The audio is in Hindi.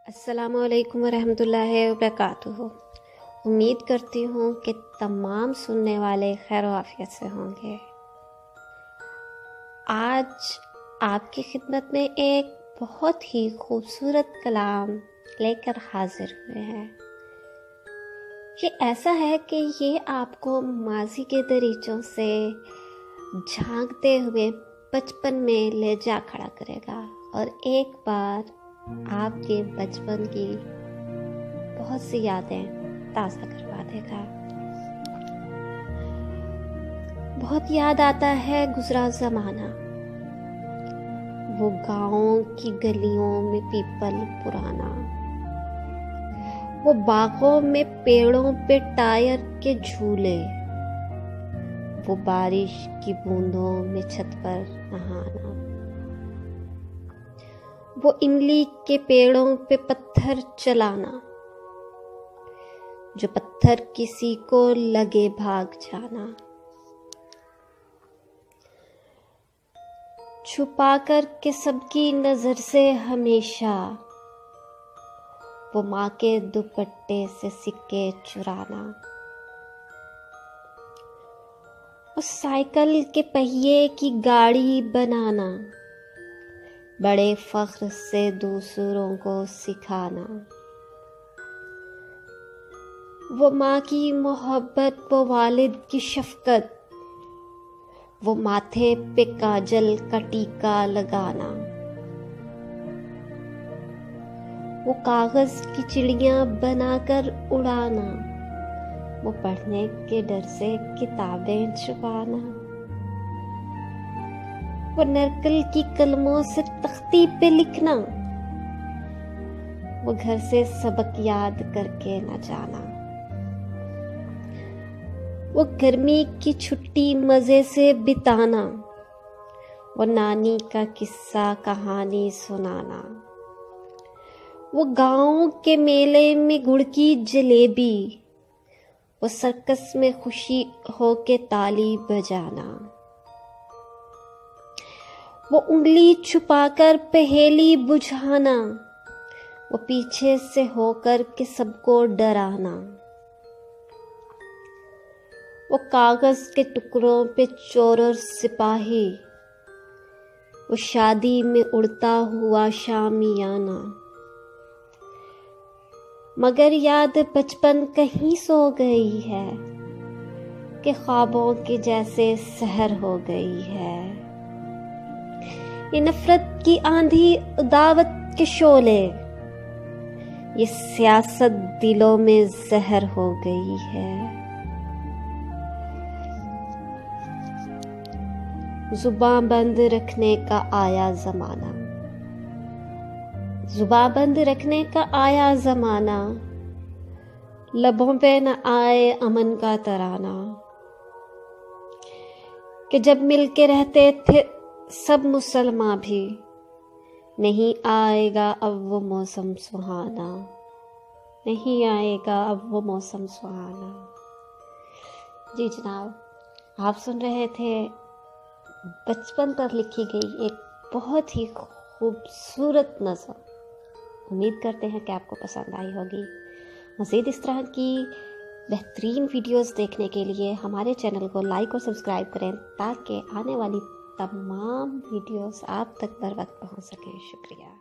अस्सलामुअलैकुम वरहमतुल्लाहि वबरकातुहू। उम्मीद करती हूँ कि तमाम सुनने वाले खैर आफियत से होंगे। आज आपकी खिदमत में एक बहुत ही खूबसूरत कलाम लेकर हाजिर हुए हैं। ये ऐसा है कि ये आपको माजी के दरीचों से झांकते हुए बचपन में ले जा खड़ा करेगा और एक बार आपके बचपन की बहुत सी यादें ताज़ा करवा देगा। बहुत याद आता है गुजरा ज़माना, वो गाँव की गलियों में पीपल पुराना, वो बागों में पेड़ों पे टायर के झूले, वो बारिश की बूंदों में छत पर नहाना, वो इमली के पेड़ों पे पत्थर चलाना, जो पत्थर किसी को लगे भाग जाना, छुपा कर के सबकी नजर से हमेशा वो माँ के दुपट्टे से सिक्के चुराना, उस साइकिल के पहिए की गाड़ी बनाना, बड़े फख्र से दूसरों को सिखाना, वो माँ की मोहब्बत, वो वालिद की शफकत, वो माथे पे काजल का टीका लगाना, वो कागज की चिड़ियां बनाकर उड़ाना, वो पढ़ने के डर से किताबें छुपाना, वो नरकल की कलमों से तख्ती पे लिखना, वो घर से सबक याद करके न जाना, वो गर्मी की छुट्टी मजे से बिताना, वो नानी का किस्सा कहानी सुनाना, वो गांव के मेले में गुड़ की जलेबी, वो सर्कस में खुशी होके ताली बजाना, वो उंगली छुपाकर पहेली बुझाना, वो पीछे से होकर के सबको डराना, वो कागज के टुकड़ों पे चोर और सिपाही, वो शादी में उड़ता हुआ शामियाना, मगर याद बचपन कहीं सो गई है कि ख्वाबों के जैसे सहर हो गई है। ये नफरत की आंधी, दावत के शोले, ये सियासत दिलों में जहर हो गई है। जुबान बंद रखने का आया जमाना, जुबान बंद रखने का आया जमाना, लबों पे न आए अमन का तराना, कि जब मिलके रहते थे सब मुसलमान भी, नहीं आएगा अब वो मौसम सुहाना, नहीं आएगा अब वो मौसम सुहाना। जी जनाब, आप सुन रहे थे बचपन पर लिखी गई एक बहुत ही खूबसूरत नज़म। उम्मीद करते हैं कि आपको पसंद आई होगी। मज़ीद इस तरह की बेहतरीन वीडियोस देखने के लिए हमारे चैनल को लाइक और सब्सक्राइब करें ताकि आने वाली तमाम वीडियोस आप तक बर वक्त पहुंच सकें। शुक्रिया।